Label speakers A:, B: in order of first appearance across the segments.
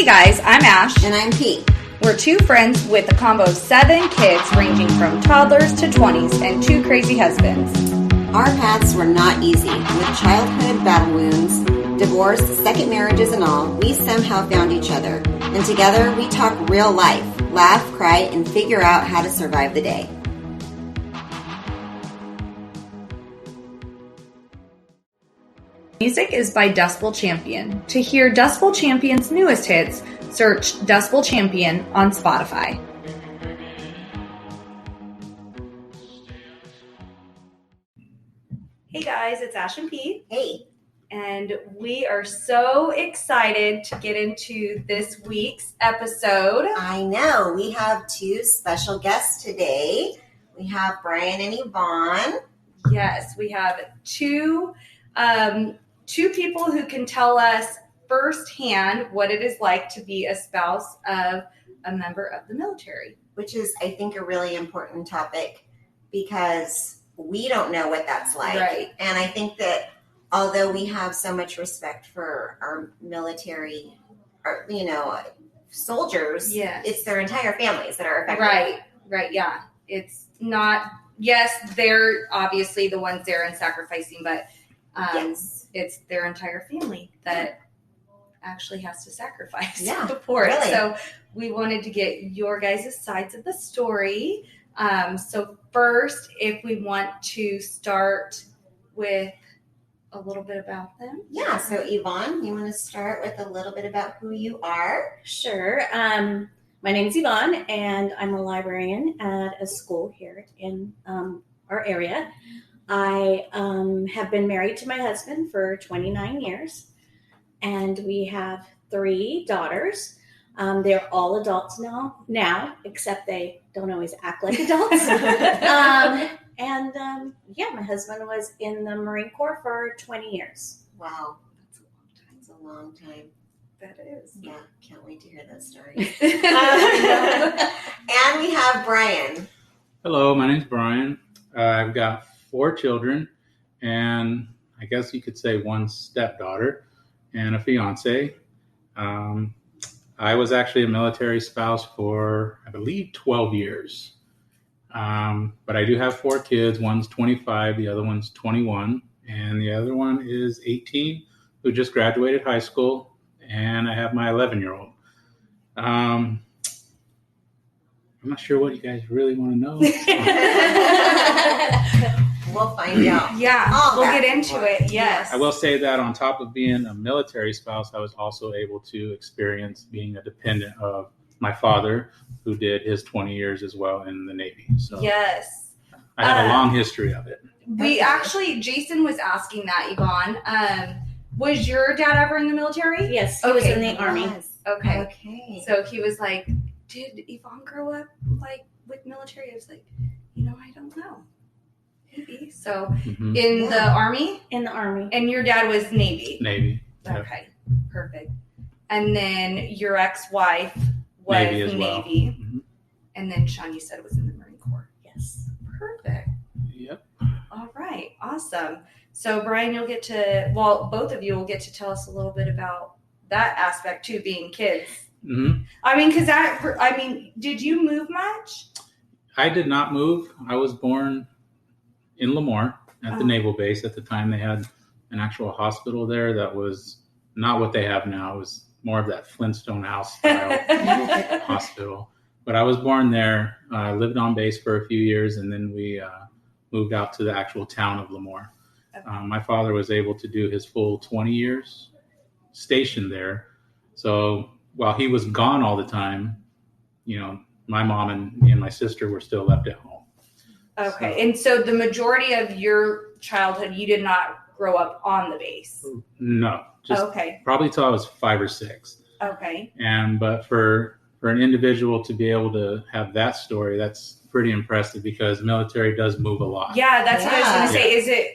A: Hey guys, I'm Ash.
B: And I'm Pete.
A: We're two friends with a combo of 7 kids ranging from toddlers to 20s and 2 crazy husbands.
B: Our paths were not easy. With childhood battle wounds, divorce, second marriages and all, we somehow found each other. And together we talk real life, laugh, cry, and figure out how to survive the day.
A: Music is by Dustbowl Champion. To hear Dustbowl Champion's newest hits, search Dustbowl Champion on Spotify. Hey guys, it's Ash and Pete.
B: Hey.
A: And we are so excited to get into this week's episode.
B: I know. We have 2 special guests today. We have Brian and Yvonne.
A: Yes, we have two people who can tell us firsthand what it is like to be a spouse of a member of the military.
B: Which is, I think, a really important topic because we don't know what that's like.
A: Right.
B: And I think that although we have so much respect for our military, soldiers,
A: yes,
B: it's their entire families that are affected.
A: Right, yeah. It's not, yes, they're obviously the ones there and sacrificing, but
B: yes,
A: it's their entire family that actually has to sacrifice
B: yeah,
A: for it.
B: Really.
A: So we wanted to get your guys' sides of the story. So first, if we want to start with a little bit about them.
B: Yeah, so Yvonne, you want to start with a little bit about who you are?
C: Sure. My name is Yvonne, and I'm a librarian at a school here in our area. I have been married to my husband for 29 years, and we have 3 daughters. They're all adults now, except they don't always act like adults. My husband was in the Marine Corps for 20 years.
B: Wow, that's a long time.
A: That is.
B: Yeah, can't wait to hear those stories. And we have Brian.
D: Hello, my name's Brian. I've got 4 children, and I guess you could say 1 stepdaughter and a fiance. I was actually a military spouse for, I believe, 12 years. But I do have 4 kids. One's 25, the other one's 21, and the other one is 18, who just graduated high school, and I have my 11-year-old. I'm not sure what you guys really want to know.
B: We'll find out.
A: Yeah, we'll get into it. Yes.
D: I will say that on top of being a military spouse, I was also able to experience being a dependent of my father, who did his 20 years as well in the Navy. So
A: yes.
D: I have a long history of it.
A: We actually, Jason was asking that, Yvonne. Was your dad ever in the military?
C: Yes, he was in the Army.
B: Yes.
A: Okay. So he was like, did Yvonne grow up like with military? I was like, I don't know. Maybe. So in the Army?
C: In the Army.
A: And your dad was Navy?
D: Navy.
A: Okay, perfect. And then your ex-wife was
D: Navy as well.
A: Navy.
D: Mm-hmm.
A: And then Sean, you said, was in the Marine Corps.
C: Yes.
A: Perfect.
D: Yep.
A: All right. Awesome. So Brian, both of you will get to tell us a little bit about that aspect too, being kids.
D: Mm-hmm.
A: I mean, did you move much?
D: I did not move. I was born in Lemoore at the naval base. At the time, they had an actual hospital there that was not what they have now. It was more of that Flintstone house style hospital. But I was born there. I lived on base for a few years, and then we moved out to the actual town of Lemoore. Okay. My father was able to do his full 20 years stationed there. So while he was gone all the time, my mom and me and my sister were still left at home.
A: Okay. And so the majority of your childhood, you did not grow up on the base?
D: No. Just probably till I was 5 or 6.
A: Okay.
D: But for an individual to be able to have that story, that's pretty impressive because military does move a lot.
A: Yeah, that's what I was going to say.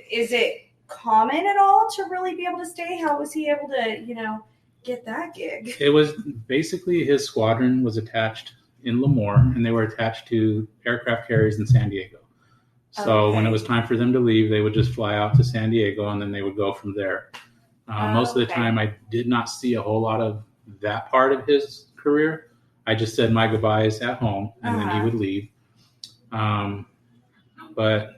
A: Is it common at all to really be able to stay? How was he able to, get that gig?
D: It was basically his squadron was attached in Lemoore, and they were attached to aircraft carriers in San Diego. So when it was time for them to leave, they would just fly out to San Diego, and then they would go from there. Most of the time, I did not see a whole lot of that part of his career. I just said my goodbyes at home, and then he would leave. But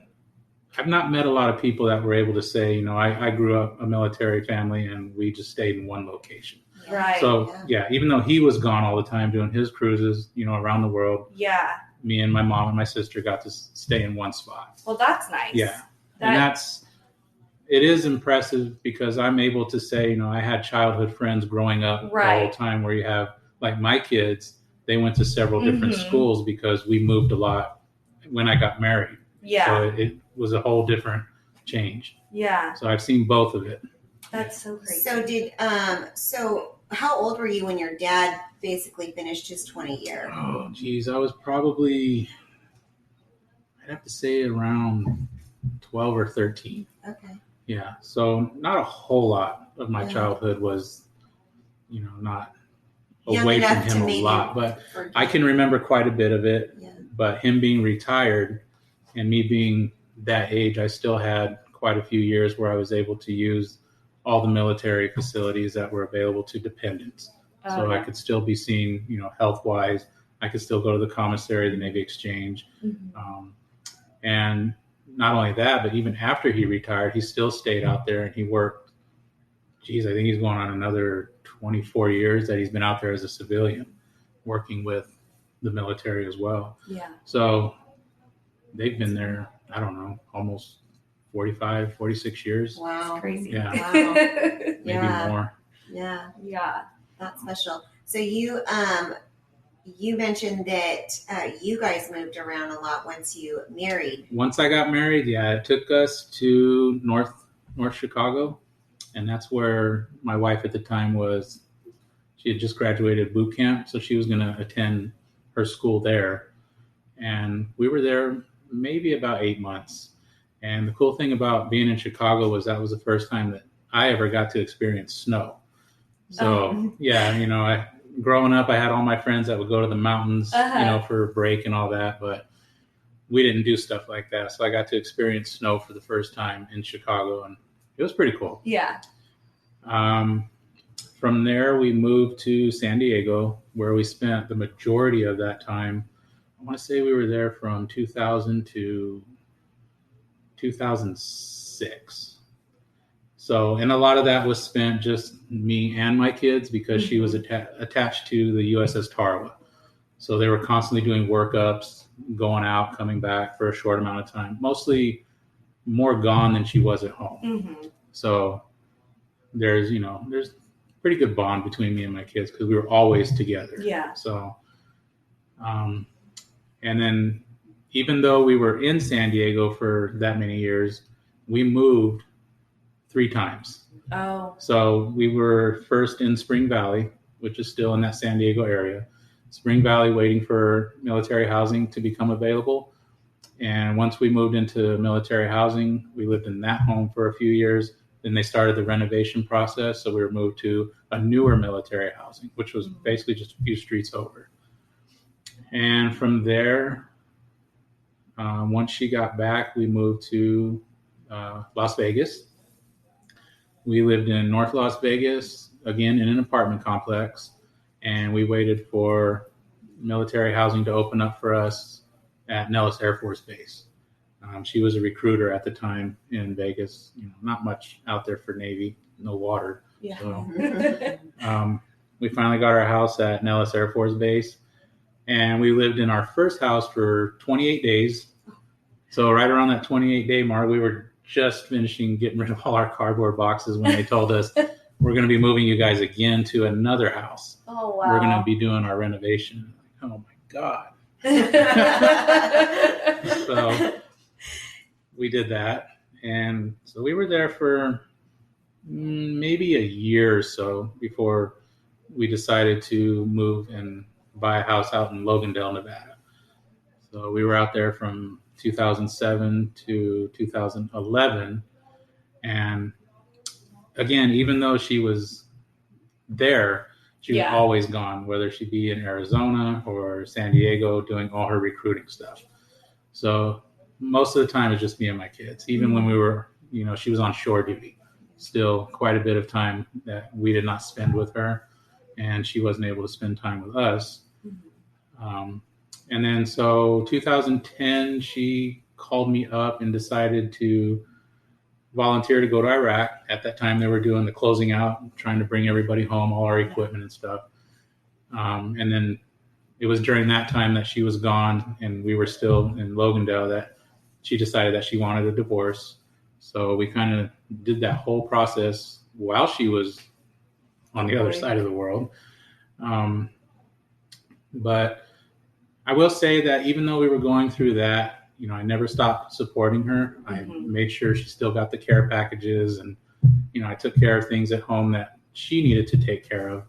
D: I've not met a lot of people that were able to say, I grew up a military family and we just stayed in one location.
A: Right.
D: So even though he was gone all the time doing his cruises, around the world.
A: Yeah.
D: Me and my mom and my sister got to stay in one spot.
A: Well, that's nice.
D: Yeah. And it is impressive because I'm able to say, I had childhood friends growing up all the time where you have, like my kids, they went to several different schools because we moved a lot when I got married.
A: Yeah.
D: So it was a whole different change.
A: Yeah.
D: So I've seen both of it.
A: That's so crazy.
B: So how old were you when your dad basically finished his 20 year?
D: Oh, geez. I was probably, I'd have to say around 12 or 13.
B: Okay.
D: Yeah. So not a whole lot of my childhood was, not away from him a lot, but I can remember quite a bit of it.
B: Yeah.
D: But him being retired and me being that age, I still had quite a few years where I was able to use all the military facilities that were available to dependents. So I could still be seen, health-wise. I could still go to the commissary, the Navy Exchange. And not only that, but even after he retired, he still stayed out there and he worked. Geez, I think he's going on another 24 years that he's been out there as a civilian working with the military as well.
A: Yeah.
D: So they've been there, I don't know, almost 45, 46 years.
B: Wow.
A: Crazy.
D: Yeah.
B: Wow.
D: Maybe more.
B: Yeah.
A: Yeah.
B: That's special. So you mentioned that you guys moved around a lot once you married.
D: Once I got married, it took us to North Chicago, and that's where my wife at the time was. She had just graduated boot camp, so she was going to attend her school there. And we were there maybe about 8 months. And the cool thing about being in Chicago was that was the first time that I ever got to experience snow. So, growing up, I had all my friends that would go to the mountains, for a break and all that. But we didn't do stuff like that. So I got to experience snow for the first time in Chicago, and it was pretty cool.
A: Yeah.
D: From there, we moved to San Diego, where we spent the majority of that time. I want to say we were there from 2000 to 2006. So, and a lot of that was spent just me and my kids because she was attached to the USS Tarawa. So they were constantly doing workups, going out, coming back for a short amount of time, mostly more gone than she was at home. So there's pretty good bond between me and my kids because we were always together.
A: Yeah.
D: So, and then even though we were in San Diego for that many years, we moved 3 times.
A: Oh.
D: So we were first in Spring Valley, which is still in that San Diego area. Spring Valley waiting for military housing to become available. And once we moved into military housing, we lived in that home for a few years. Then they started the renovation process. So we were moved to a newer military housing, which was basically just a few streets over. And from there, once she got back, we moved to Las Vegas. We lived in North Las Vegas, again, in an apartment complex. And we waited for military housing to open up for us at Nellis Air Force Base. She was a recruiter at the time in Vegas. Not much out there for Navy, no water.
A: Yeah.
D: So, we finally got our house at Nellis Air Force Base, and we lived in our first house for 28 days. So right around that 28-day mark, we were just finishing getting rid of all our cardboard boxes when they told us we're going to be moving you guys again to another house.
A: Oh, wow.
D: We're going to be doing our renovation. Oh my God. So we did that. And so we were there for maybe a year or so before we decided to move and buy a house out in Logandale, Nevada. So we were out there from 2007 to 2011. And again, even though she was there, she was always gone, whether she be in Arizona or San Diego doing all her recruiting stuff. So most of the time it's just me and my kids. Even when we were, she was on shore duty, still quite a bit of time that we did not spend with her. and she wasn't able to spend time with us. And then so 2010, she called me up and decided to volunteer to go to Iraq. At that time, they were doing the closing out, trying to bring everybody home, all our equipment and stuff. And then it was during that time that she was gone and we were still in Logandale that she decided that she wanted a divorce. So we kind of did that whole process while she was on the other side of the world. But I will say that even though we were going through that, you know, I never stopped supporting her. I made sure she still got the care packages, and, you know, I took care of things at home that she needed to take care of,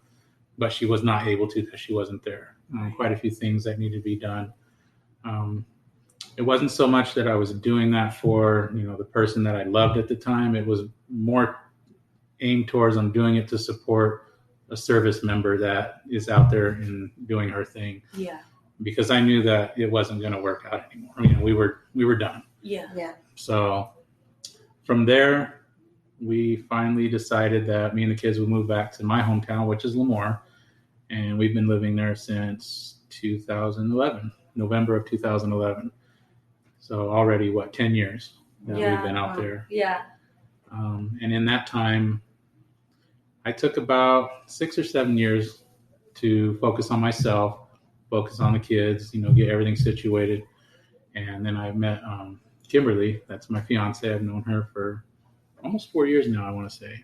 D: but she was not able to because she wasn't there. Quite a few things that needed to be done. It wasn't so much that I was doing that for, you know, the person that I loved at the time. It was more aimed towards I'm doing it to support a service member that is out there and doing her thing.
A: Yeah.
D: Because I knew that it wasn't going to work out anymore. You know, we were done.
A: Yeah.
D: So from there, we finally decided that me and the kids would move back to my hometown, which is Lemoore. And we've been living there since 2011, November of 2011. So already, 10 years that we've been out there.
A: Yeah.
D: And in that time, I took about 6 or 7 years to focus on myself, focus on the kids, you know, get everything situated. And then I met Kimberly. That's my fiance. I've known her for almost 4 years now, I want to say.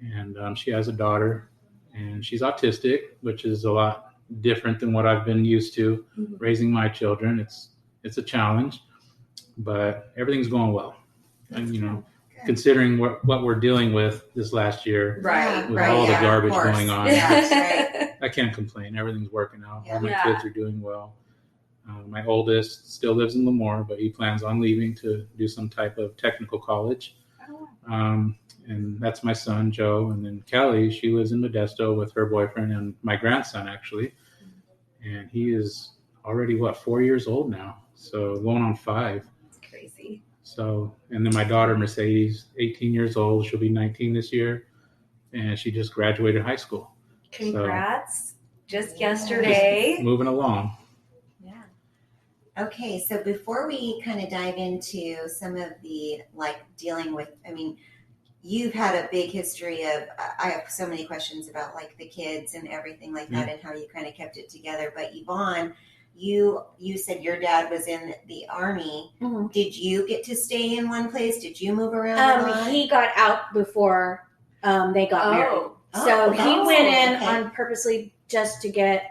D: And she has a daughter, and she's autistic, which is a lot different than what I've been used to raising my children. It's a challenge, but everything's going well. And, you know, considering what we're dealing with this last year, with all the garbage going on, I can't complain. Everything's working out. All my kids are doing well. My oldest still lives in Lemoore, but he plans on leaving to do some type of technical college. And that's my son, Joe. And then Kelly, she lives in Modesto with her boyfriend and my grandson, actually. And he is already, 4 years old now? So going on 5.
A: It's crazy.
D: So, and then my daughter, Mercedes, 18 years old. She'll be 19 this year. And she just graduated high school.
A: Congrats. So, just yesterday.
D: Just moving along.
B: Yeah. Okay, so before we kind of dive into some of the, dealing with, I mean, you've had a big history of, I have so many questions about, the kids and everything like that and how you kind of kept it together. But Yvonne, you said your dad was in the Army. Did you get to stay in one place? Did you move around?
C: He got out before they got married. So he went in on purposely just to get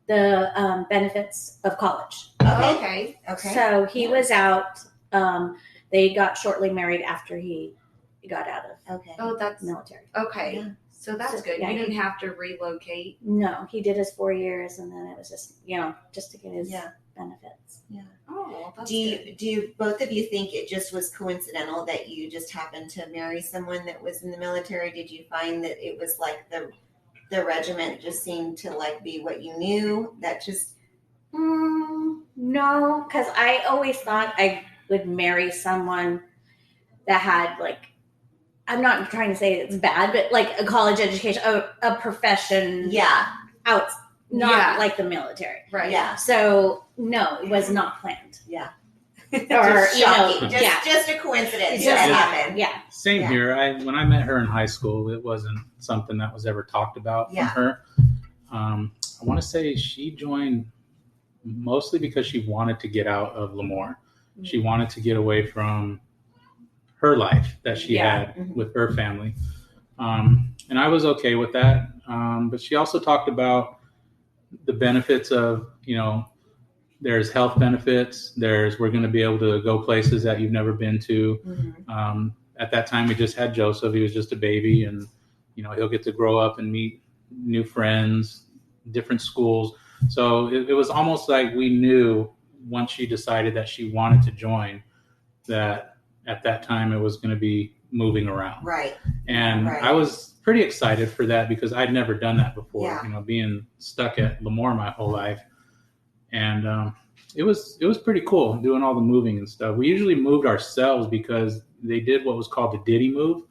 C: the benefits of college.
B: Okay.
C: So he was out. They got shortly married after he got out of
A: that's
C: military.
A: Okay. Yeah. So that's good.
C: Yeah,
A: you didn't have to relocate.
C: No, he did his 4 years, and then it was just, just to get his benefits.
B: Yeah.
A: Oh, that's
B: do you both of you think it just was coincidental that you just happened to marry someone that was in the military? Did you find that it was the regiment just seemed to be what you knew? That just
C: no, because I always thought I would marry someone that had I'm not trying to say it's bad, but a college education, a profession. Out, not like the military.
A: Right.
B: Yeah.
C: So no, it was not planned.
B: Yeah.
C: Or
B: just a coincidence that happened.
C: Yeah.
D: Same here. When I met her in high school, it wasn't something that was ever talked about from her. I want to say she joined mostly because she wanted to get out of Lemoore. She wanted to get away from her life that she had with her family. And I was okay with that. But she also talked about the benefits of, there's health benefits. We're going to be able to go places that you've never been to. At that time, we just had Joseph. He was just a baby, and, he'll get to grow up and meet new friends, different schools. So it was almost like we knew once she decided that she wanted to join that at that time it was going to be moving around.
B: Right.
D: And I was pretty excited for that because I'd never done that before, being stuck at Lemoore my whole life. And it was pretty cool doing all the moving and stuff. We usually moved ourselves because they did what was called the Diddy move.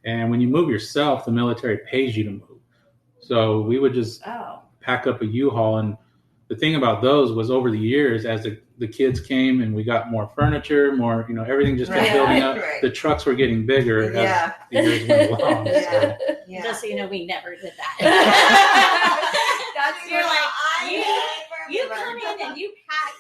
D: And when you move yourself, the military pays you to move. So we would just
A: Oh.
D: pack up a U-Haul. And the thing about those was over the years, as the kids came and we got more furniture, more, everything just kept
B: Right,
D: building up.
B: right.
D: The trucks were getting bigger
B: Yeah.
D: as the years went along.
B: Yeah.
D: So.
B: Yeah.
C: Just so you know, we never did that.
A: That's
C: You're like,
B: I
C: you come in and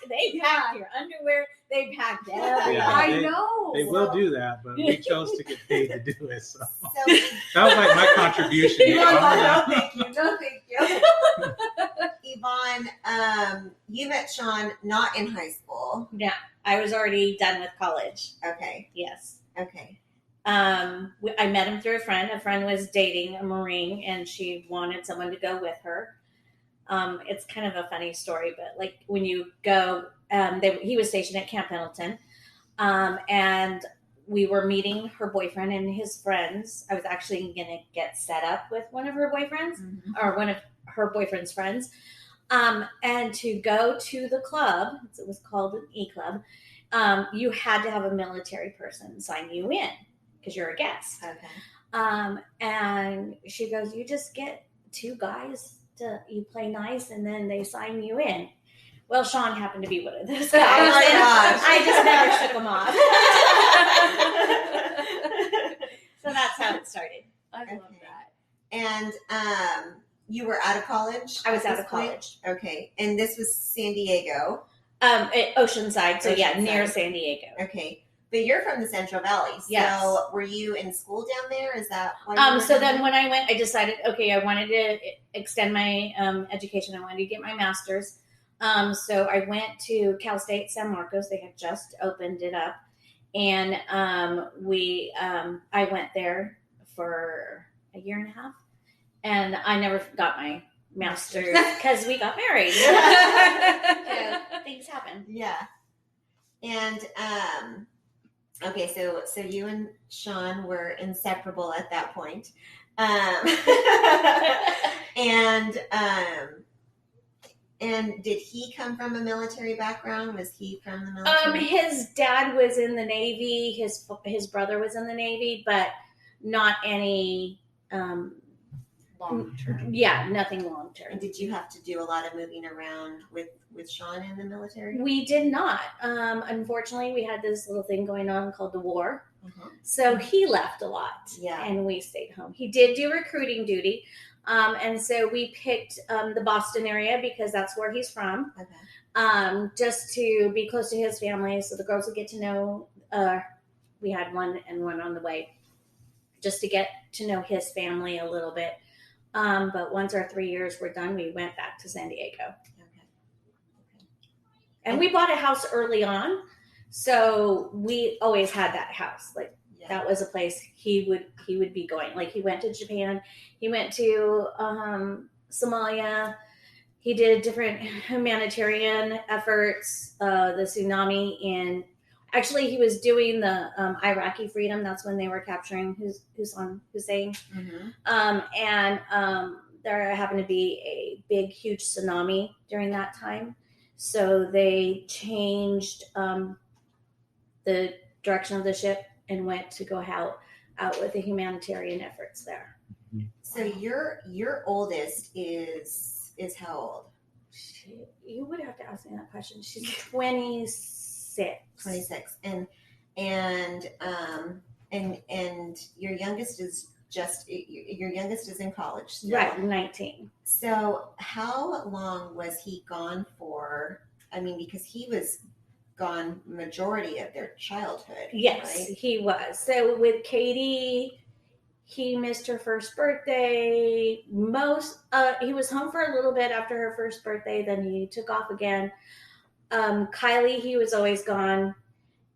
C: they pack your underwear, they packed everything.
D: Yeah,
A: I know.
D: They will do that, but we chose to get paid to do it. So
B: So,
D: that was like my contribution.
B: no, thank you. No, thank you. Yvonne, you met Sean not in high school.
C: Yeah, I was already done with college.
B: Okay.
C: Yes.
B: Okay.
C: I met him through a friend. A friend was dating a Marine, and she wanted someone to go with her. It's kind of a funny story, but like when you go, he was stationed at Camp Pendleton, and we were meeting her boyfriend and his friends. I was actually going to get set up with one of her boyfriends or one of her boyfriend's friends, and to go to the club. It was called an E-Club. You had to have a military person sign you in because you're a guest.
B: Okay.
C: And she goes, you just get two guys you play nice and then they sign you in. Well, Sean happened to be one of those guys.
B: Oh my gosh.
C: I just never shook him off. So that's how it started.
A: I love
B: Okay.
A: that.
B: And you were out of college?
C: I was
B: at
C: out
B: this
C: of
B: point?
C: college.
B: Okay. And this was San Diego.
C: At Oceanside. So yeah,
B: Oceanside.
C: near San Diego.
B: Okay. But you're from the Central Valley. So
C: Yes.
B: were you in school down there? Is that why you were
C: So
B: down
C: then
B: there?
C: when I went, I decided, okay, I wanted to extend my education. I wanted to get my master's. So I went to Cal State San Marcos. They had just opened it up. And I went there for a year and a half. And I never got my master's because we got married. Yeah, things happen.
B: Yeah. And okay, so you and Sean were inseparable at that point. And did he come from a military background? Was he from the military?
C: His dad was in the Navy. His brother was in the Navy, but not any.
A: Long term.
C: Yeah, nothing long term.
B: And did you have to do a lot of moving around with Sean in the military?
C: We did not. Unfortunately, we had this little thing going on called the war. So he left a lot.
B: Yeah.
C: And we stayed home. He did do recruiting duty. And so we picked the Boston area because that's where he's from.
B: Okay.
C: Just to be close to his family so the girls would get to know. We had one and one on the way. Just to get to know his family a little bit. But once our 3 years were done, we went back to San Diego.
B: Okay.
C: And we bought a house early on. So we always had that house. Like that was a place he would be going. Like he went to Japan. He went to Somalia. He did different humanitarian efforts, the tsunami in. Actually, he was doing the Iraqi freedom. That's when they were capturing Hussein. And there happened to be a big, huge tsunami during that time. So they changed the direction of the ship and went to go out with the humanitarian efforts there.
B: So your oldest is how old?
C: You would have to ask me that question. She's 26.
B: 26. And your youngest is in college still.
C: Right, 19.
B: So how long was he gone for? I mean, because he was gone majority of their childhood.
C: Yes,
B: right?
C: he was. So with Katie, he missed her first birthday. He was home for a little bit after her first birthday. Then he took off again. Kylie, he was always gone.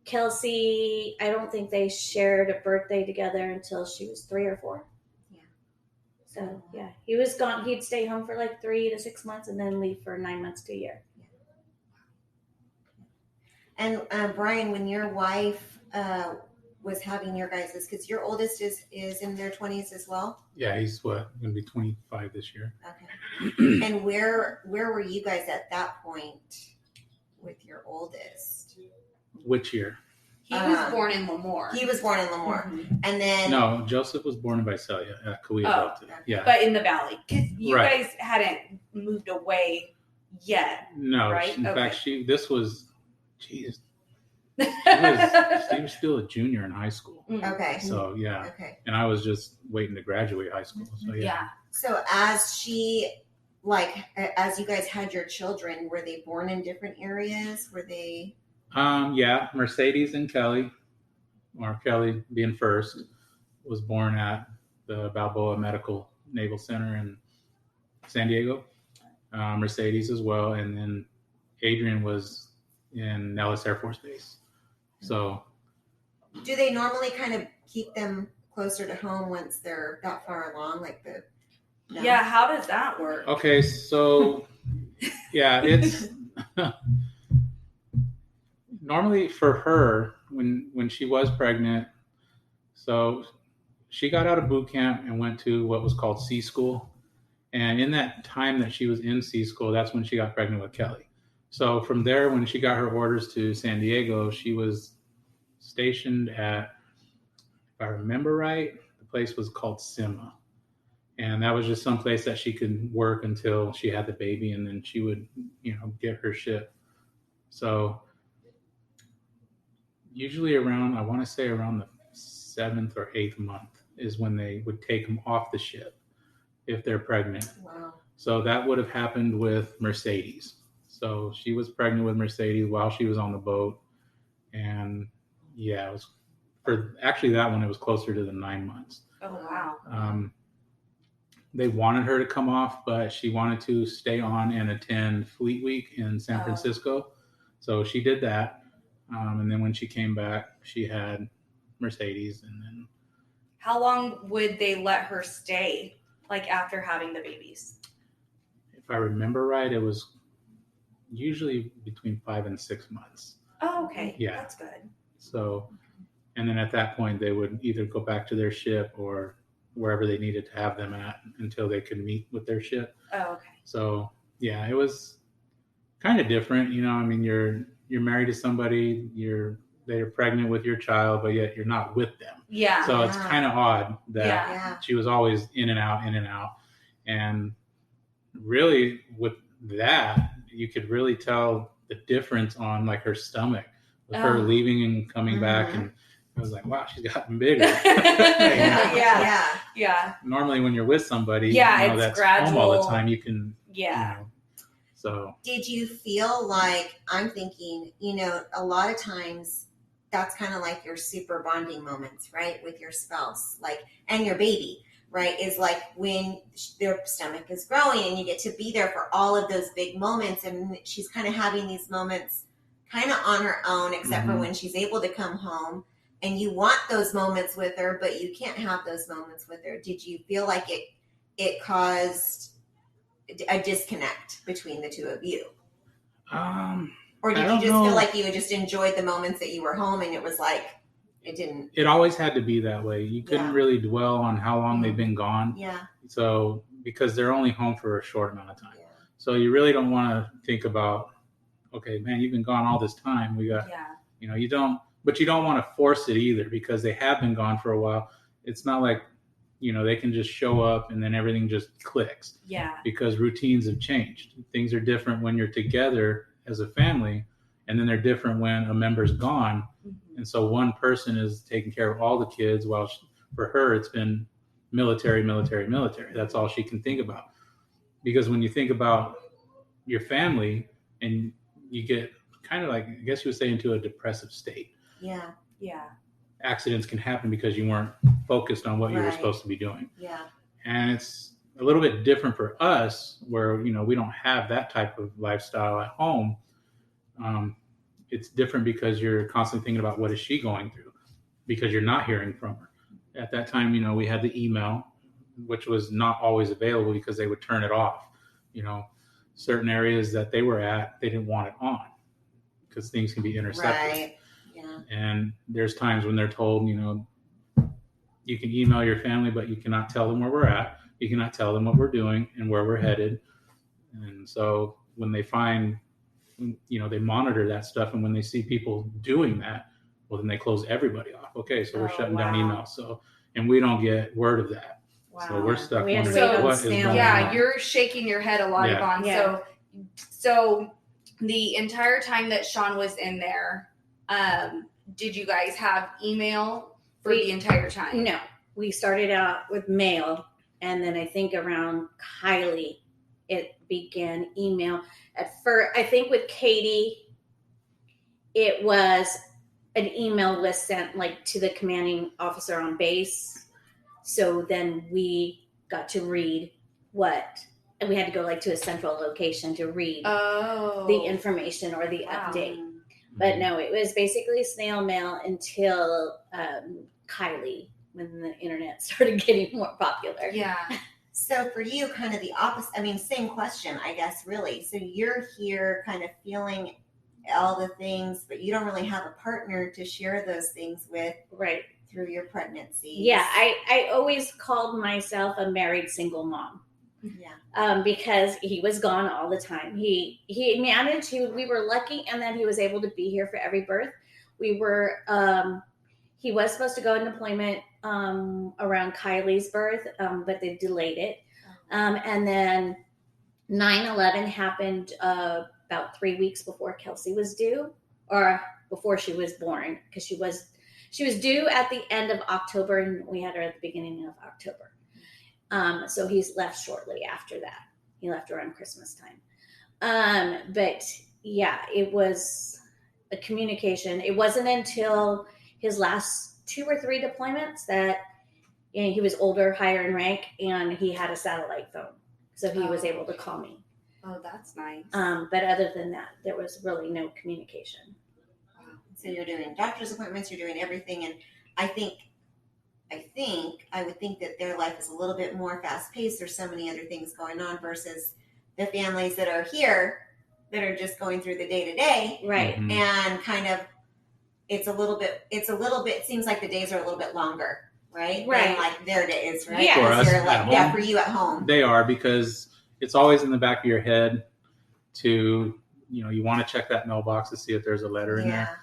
C: Kelsey, I don't think they shared a birthday together until she was 3 or 4.
B: Yeah.
C: So yeah, he was gone. He'd stay home for like 3 to 6 months and then leave for 9 months to a year.
B: And Brian, when your wife was having your guys', because your oldest is in their 20s as well.
D: Yeah, he's going to be 25 this year.
B: Okay. And where were you guys at that point with your oldest?
D: Which year?
A: He was born in Lemoore.
B: He was born in Lemoore.
A: Mhm.
B: And then
D: No, Joseph was born in Visalia at Cahuilla.
A: Oh,
D: Yeah.
A: But in the valley. Because you
D: Right.
A: guys hadn't moved away yet.
D: No,
A: Right?
D: in
A: Okay.
D: fact, she was still a junior in high school.
B: okay.
D: So yeah,
B: Okay.
D: and I was just waiting to graduate high school. So yeah.
B: So as you guys had your children, were they born in different areas? Were they
D: Yeah, Mercedes and Kelly, or Kelly being first, was born at the Balboa Medical Naval Center in San Diego. Mercedes as well, and then Adrian was in Nellis Air Force Base. So
B: do they normally kind of keep them closer to home once they're that far along? Like the no?
A: Yeah, how does that work?
D: okay, so yeah, it's normally for her when she was pregnant. So she got out of boot camp and went to what was called C school. And in that time that she was in C school, that's when she got pregnant with Kelly. So from there, when she got her orders to San Diego, she was stationed at, if I remember right, the place was called SIMA. And that was just some place that she could work until she had the baby, and then she would, get her ship. So usually around, I want to say around the 7th or 8th month is when they would take them off the ship if they're pregnant.
B: Wow.
D: So that would have happened with Mercedes. So she was pregnant with Mercedes while she was on the boat. And yeah, it was for actually that one, it was closer to the 9 months.
A: Oh, wow.
D: They wanted her to come off, but she wanted to stay on and attend Fleet Week in San Francisco. So she did that. And then when she came back, she had Mercedes. And then
A: How long would they let her stay, like after having the babies?
D: if I remember right, it was usually between 5 and 6 months.
A: Oh, okay.
D: Yeah.
A: That's good.
D: So, and then at that point, they would either go back to their ship or wherever they needed to have them at until they could meet with their ship.
A: Oh, okay.
D: So, yeah, it was kind of different. I mean, you're married to somebody, they're pregnant with your child, but yet you're not with them.
A: Yeah.
D: So it's kind of odd that
B: Yeah.
D: she was always in and out. And really with that, you could really tell the difference on like her stomach with her leaving and coming back. And I was like, wow, she's gotten bigger.
A: Yeah.
D: Normally when you're with somebody,
A: It's
D: that's
A: gradual.
D: home all the time, you can,
A: Yeah.
D: So
B: Did you feel like, I'm thinking, a lot of times that's kind of like your super bonding moments, right? With your spouse, and your baby, right? Is like when their stomach is growing and you get to be there for all of those big moments. And she's kind of having these moments kind of on her own, except for when she's able to come home, and you want those moments with her, but you can't have those moments with her. Did you feel like it caused a disconnect between the two of you? Or did you just feel like you had just enjoyed the moments that you were home, and it was like it didn't?
D: It always had to be that way. You couldn't really dwell on how long they've been gone.
B: Yeah.
D: So because they're only home for a short amount of time.
B: Yeah.
D: So you really don't want to think about, okay, man, you've been gone all this time. We got, you don't want to force it either, because they have been gone for a while. It's not like, they can just show up and then everything just clicks.
A: Yeah.
D: Because routines have changed. Things are different when you're together as a family, and then they're different when a member's gone.
A: Mm-hmm.
D: And so one person is taking care of all the kids, while for her, it's been military. That's all she can think about. Because when you think about your family, and you get kind of like, I guess you would say, into a depressive state.
B: Yeah.
A: Yeah.
D: Accidents can happen because you weren't focused on what you were supposed to be doing.
B: Yeah.
D: And it's a little bit different for us, where, we don't have that type of lifestyle at home. It's different because you're constantly thinking about what is she going through, because you're not hearing from her. At that time, we had the email, which was not always available because they would turn it off. Certain areas that they were at, they didn't want it on because things can be intercepted.
B: Right. Yeah.
D: And there's times when they're told, you can email your family, but you cannot tell them where we're at. You cannot tell them what we're doing and where we're headed. And so when they find, they monitor that stuff. And when they see people doing that, Well, then they close everybody off. Okay, so we're
A: Oh,
D: shutting down
A: wow.
D: email. So, and we don't get word of that.
A: Wow.
D: So we're stuck
C: We had to
D: wondering
A: wait on
D: what is
C: snail
D: going
A: Yeah,
D: on.
A: you're shaking your head a lot,
D: Yeah.
A: Yvonne.
C: Yeah.
A: So the entire time that Sean was in there, did you guys have email for the entire time?
C: No, we started out with mail, and then I think around Kylie, it began email. At first, I think with Katie, it was an email was sent like to the commanding officer on base. So then we got to read and we had to go like to a central location to read the information or the
A: Wow.
C: update. But no, it was basically snail mail until Kylie, when the internet started getting more popular.
A: Yeah.
B: So for you, kind of the opposite. I mean, same question, I guess, really. So you're here kind of feeling all the things, but you don't really have a partner to share those things with
C: Right.
B: through your pregnancy.
C: Yeah, I always called myself a married single mom.
B: Yeah.
C: Because he was gone all the time. He managed. We were lucky in that he was able to be here for every birth. We were. He was supposed to go in deployment around Kylie's birth, but they delayed it. And then 9/11 happened about 3 weeks before Kelsey was due, or before she was born, because she was due at the end of October, and we had her at the beginning of October. So he's left shortly after that. He left around Christmas time. But yeah, it was a communication. It wasn't until his last 2 or 3 deployments that he was older, higher in rank, and he had a satellite phone. So he was able to call me.
A: Oh, that's nice.
C: But other than that, there was really no communication.
B: So you're doing doctor's appointments, you're doing everything. And I would think that their life is a little bit more fast paced. There's so many other things going on versus the families that are here that are just going through the day to day.
C: Right.
D: Mhm.
B: And kind of, it's a little bit, seems like the days are a little bit longer, right?
C: Right.
B: Than like their days, right?
C: Yeah.
D: For
B: Because
D: us
B: you're
D: at
B: like,
D: home.
B: for you at home.
D: They are, because it's always in the back of your head to, you want to check that mailbox to see if there's a letter in there.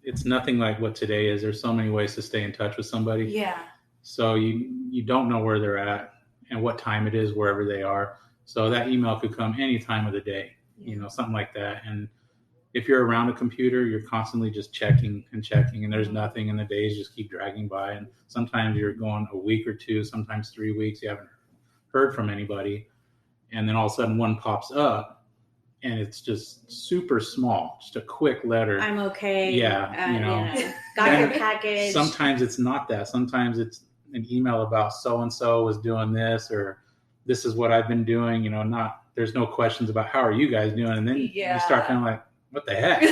D: It's nothing like what today is. There's so many ways to stay in touch with somebody.
A: Yeah.
D: So you don't know where they're at and what time it is wherever they are. So that email could come any time of the day, something like that. And if you're around a computer, you're constantly just checking and there's nothing, and the days just keep dragging by. And sometimes you're going a week or 2, sometimes 3 weeks. You haven't heard from anybody. And then all of a sudden one pops up. And it's just super small, just a quick letter.
C: I'm okay.
D: Yeah,
C: got your
D: And
C: package.
D: Sometimes it's not that. Sometimes it's an email about so-and-so was doing this, or this is what I've been doing. There's no questions about how are you guys doing. And then you start kind of like, what the heck? You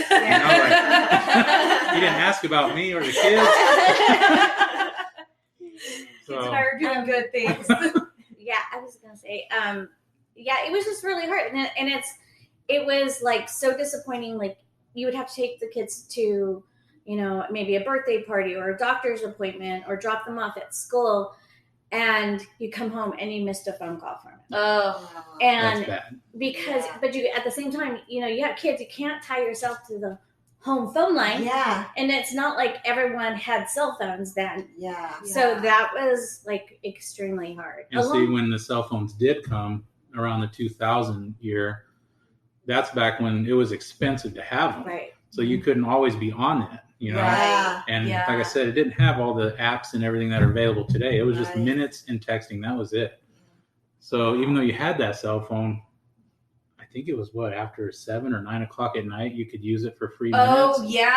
D: didn't ask about me or the kids.
A: Kids and I are doing good things.
C: Yeah, I was going to say, it was just really hard. And it was like so disappointing. Like you would have to take the kids to, maybe a birthday party or a doctor's appointment or drop them off at school. And you come home and you missed a phone call from it.
A: Oh,
C: And
D: That's bad.
C: because, but you, at the same time, you have kids, you can't tie yourself to the home phone line.
B: Yeah.
C: And it's not like everyone had cell phones then.
B: Yeah.
C: So that was like extremely hard.
D: And see, when the cell phones did come around the 2000 year, that's back when it was expensive to have them.
C: Right.
D: So you couldn't always be on it,
B: Yeah.
D: And like I said, it didn't have all the apps and everything that are available today. It was just
B: Right.
D: minutes and texting. That was it. So even though you had that cell phone, I think it was after 7 or 9 o'clock at night, you could use it for free minutes.
A: Oh, yeah.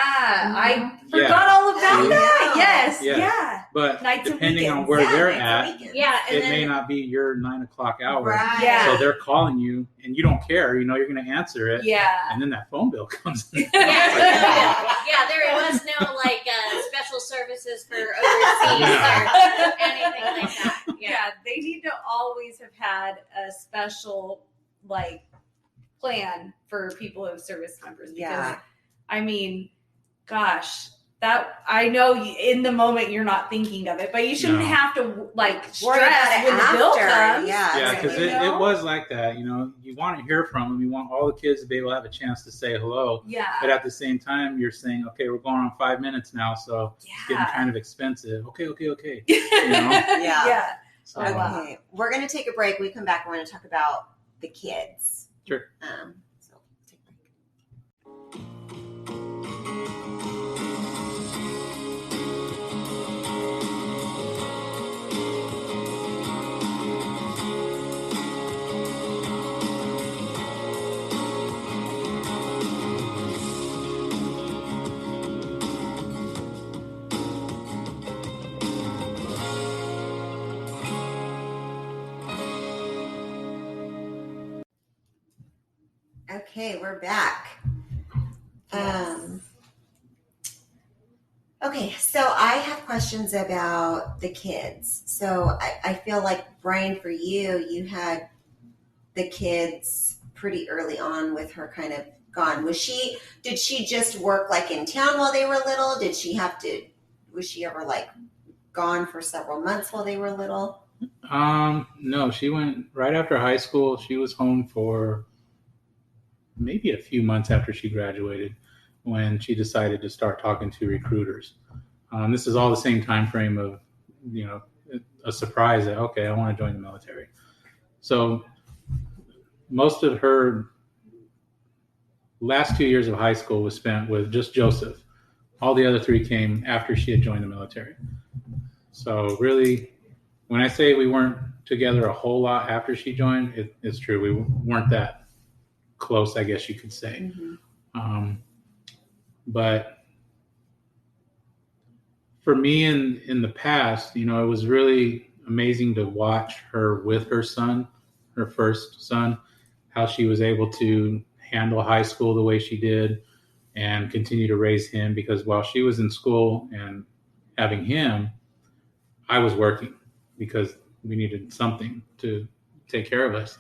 A: I
D: Yeah.
A: forgot all about
D: See?
A: that. Yes.
D: Yeah.
A: Yeah.
D: But
A: Nights and
D: depending on
A: weekends.
D: where
B: Yeah,
D: they're
B: nights and
D: at,
B: weekends.
C: Yeah. And
D: it
C: then,
D: may not be your 9 o'clock hour.
B: Right.
A: Yeah.
D: So they're calling you and you don't care. You're going to answer it.
A: Yeah.
D: And then that phone bill comes in.
C: there was no like special services for overseas or anything like that.
A: Yeah, they need to always have had a special plan for people who have service members. Because,
B: Yeah.
A: I mean, gosh, that I know in the moment you're not thinking of it, but you shouldn't
D: No.
A: have to
B: Worry about
A: stress
B: it
A: when the bill
B: after.
A: comes.
B: Yeah. Yeah.
D: Yeah,
B: it's
D: because
B: like,
D: it was like that. You want to hear from them. You want all the kids to be able to have a chance to say hello.
A: Yeah.
D: But at the same time, you're saying, okay, we're going on 5 minutes now, so it's getting kind of expensive. Okay.
B: Yeah.
D: So,
B: Okay, we're going to take a break. When we come back, we're going to talk about the kids.
D: Sure.
B: So take a break. Okay, we're back. Okay, so I have questions about the kids. So I feel like, Brian, for you had the kids pretty early on with her kind of gone. Did she just work like in town while they were little? Was she ever like gone for several months while they were little?
D: No, she went right after high school. She was home for maybe a few months after she graduated when she decided to start talking to recruiters. This is all the same time frame of, a surprise that, okay, I want to join the military. So most of her last 2 years of high school was spent with just Joseph. All the other 3 came after she had joined the military. So really, when I say we weren't together a whole lot after she joined, it's true. We weren't that close, I guess you could say.
B: Mm-hmm.
D: But for me in the past, it was really amazing to watch her with her son, her first son, how she was able to handle high school the way she did and continue to raise him, because while she was in school and having him, I was working because we needed something to take care of us.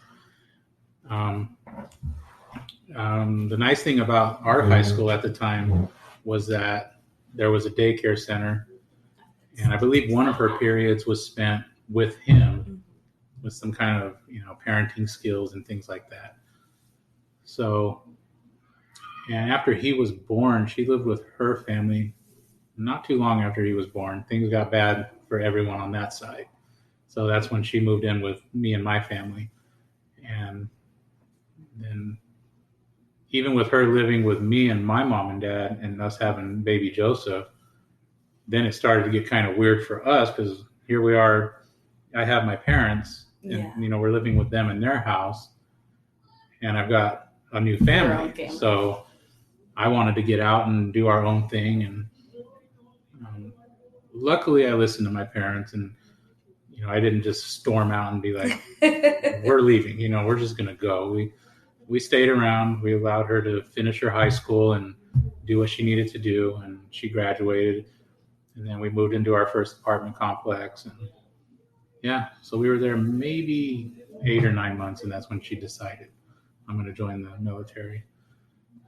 D: The nice thing about our high school at the time was that there was a daycare center, and I believe one of her periods was spent with him with some kind of, parenting skills and things like that. So, and after he was born, she lived with her family. Not too long after he was born, things got bad for everyone on that side. So that's when she moved in with me and my family. And then even with her living with me and my mom and dad and us having baby Joseph, then it started to get kind of weird for us, because here we are, I have my parents and, we're living with them in their house, and I've got a new family. So I wanted to get out and do our own thing. And luckily I listened to my parents, and, I didn't just storm out and be like, we're leaving, we're just going to go. We stayed around. We allowed her to finish her high school and do what she needed to do. And she graduated. And then we moved into our first apartment complex. And so we were there maybe 8 or 9 months. And that's when she decided, I'm going to join the military.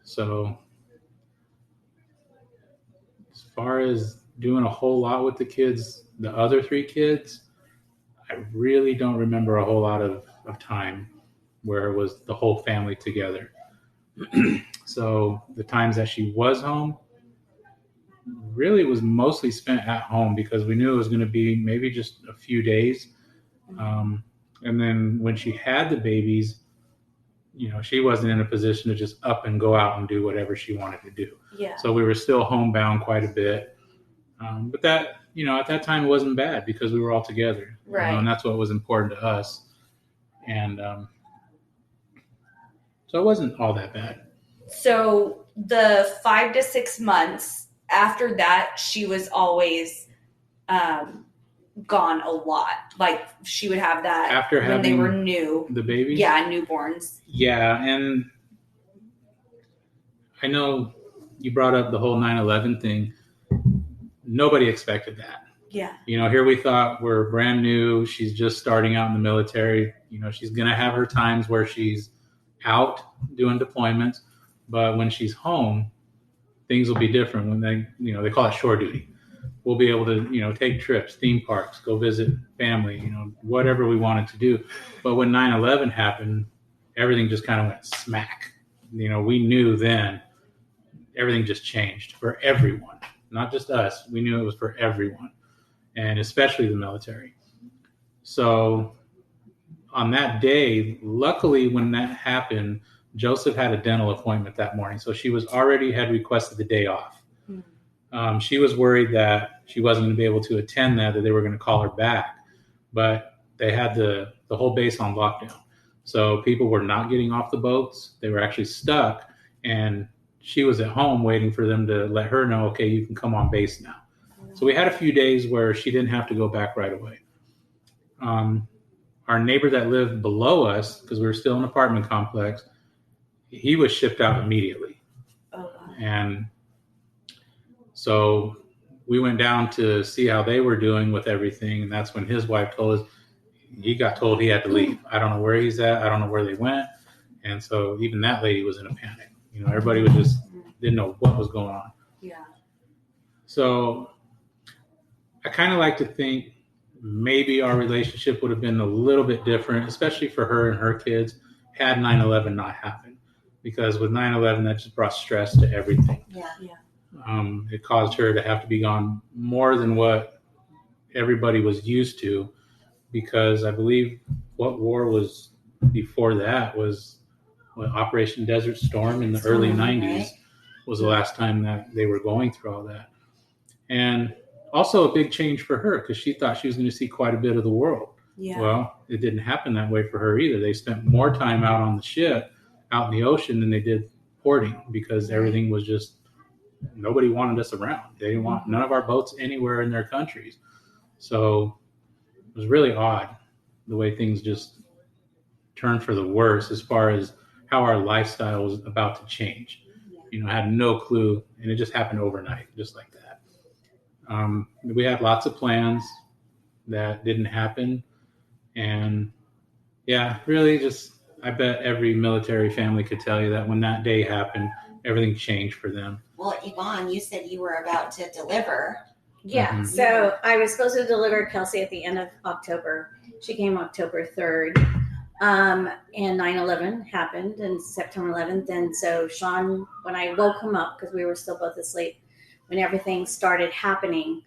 D: So as far as doing a whole lot with the kids, the other 3 kids, I really don't remember a whole lot of time where it was the whole family together. So the times that she was home really was mostly spent at home, because we knew it was going to be maybe just a few days. And then when she had the babies, she wasn't in a position to just up and go out and do whatever she wanted to do.
A: Yeah.
D: So we were still homebound quite a bit. But that, at that time it wasn't bad, because we were all together.
A: Right.
D: And that's what was important to us. And so it wasn't all that bad.
A: So the 5 to 6 months after that, she was always gone a lot. Like, she would have that
D: after
A: when they were new.
D: The babies?
A: Yeah, newborns.
D: Yeah, and I know you brought up the whole 9/11 thing. Nobody expected that.
A: Yeah.
D: Here we thought, we're brand new. She's just starting out in the military. She's going to have her times where she's out doing deployments, but when she's home, things will be different. When they call it shore duty, we'll be able to, take trips, theme parks, go visit family, whatever we wanted to do. But when 9/11 happened, everything just kind of went smack. We knew then everything just changed for everyone, not just us. We knew it was for everyone, and especially the military. So on that day, luckily when that happened, Joseph had a dental appointment that morning. So she had requested the day off. She was worried that she wasn't going to be able to attend that they were going to call her back. But they had the whole base on lockdown. So people were not getting off the boats. They were actually stuck. And she was at home waiting for them to let her know, okay, you can come on base now. So we had a few days where she didn't have to go back right away. Our neighbor that lived below us, because we were still in an apartment complex, he was shipped out immediately.
A: Oh,
D: and so we went down to see how they were doing with everything. And that's when his wife told us he got told he had to leave. I don't know where he's at. I don't know where they went. And so even that lady was in a panic. Everybody was just didn't know what was going on.
A: Yeah.
D: So I kind of like to think maybe our relationship would have been a little bit different, especially for her and her kids, had 9/11 not happened. Because with 9/11, that just brought stress to everything.
B: Yeah.
D: It caused her to have to be gone more than what everybody was used to, because I believe what war was before that was Operation Desert Storm in the early 90s, right? Was the last time that they were going through all that. And also a big change for her, because she thought she was going to see quite a bit of the world.
A: Yeah.
D: Well, it didn't happen that way for her either. They spent more time out on the ship, out in the ocean, than they did porting, because everything was just, nobody wanted us around. They didn't want none of our boats anywhere in their countries. So it was really odd the way things just turned for the worse as far as how our lifestyle was about to change. I had no clue, and it just happened overnight, just like that. We had lots of plans that didn't happen. And yeah, really just, I bet every military family could tell you that when that day happened, everything changed for them.
B: Well, Yvonne, you said you were about to deliver.
C: Yeah.
D: Mhm.
C: So I was supposed to deliver Kelsey at the end of October. She came October 3rd. And 9/11 happened and September 11th. And so Sean, when I woke him up, because we were still both asleep, when everything started happening,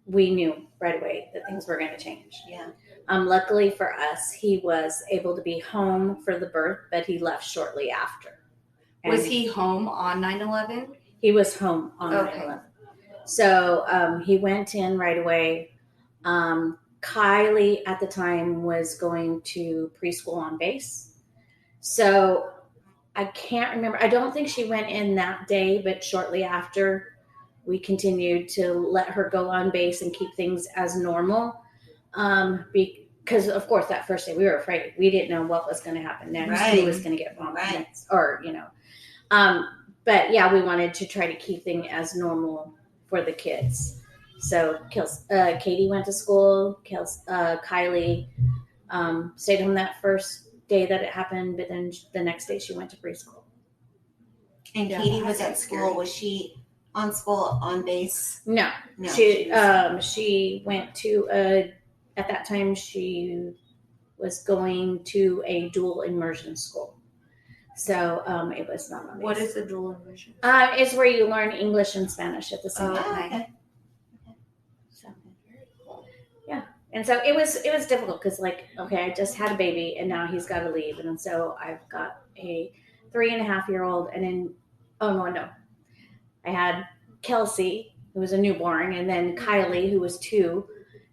C: we knew right away that things were going to change.
B: Yeah.
C: Luckily for us, he was able to be home for the birth, but he left shortly after. And
A: Was he home on 9/11?
C: he was home on
A: Okay.
C: 9/11. So he went in right away. Kylie at the time was going to preschool on base. So I can't remember. I don't think she went in that day, but shortly after, we continued to let her go on base and keep things as normal. Because, of course, that first day we were afraid. We didn't know what was going to happen next.
B: Right.
C: Who was going to get bombed
B: Right.
C: next. Or, but yeah, we wanted to try to keep things as normal for the kids. So Katie went to school. Kylie stayed home that first day that it happened, but then the next day she went to preschool.
B: And
A: Yeah,
B: Katie was at
A: that's
B: school.
A: scary.
B: Was she on base?
C: No,
B: No.
C: she went to at that time she was going to a dual immersion school. So it was not on base.
A: What is a dual immersion?
C: It's where you learn English and Spanish at the same
A: Oh,
C: time.
A: okay.
C: So, yeah. And so it was difficult because, like, okay, I just had a baby and now he's got to leave. And so I've got a 3.5-year-old and then, no. I had Kelsey, who was a newborn, and then Kylie, who was 2,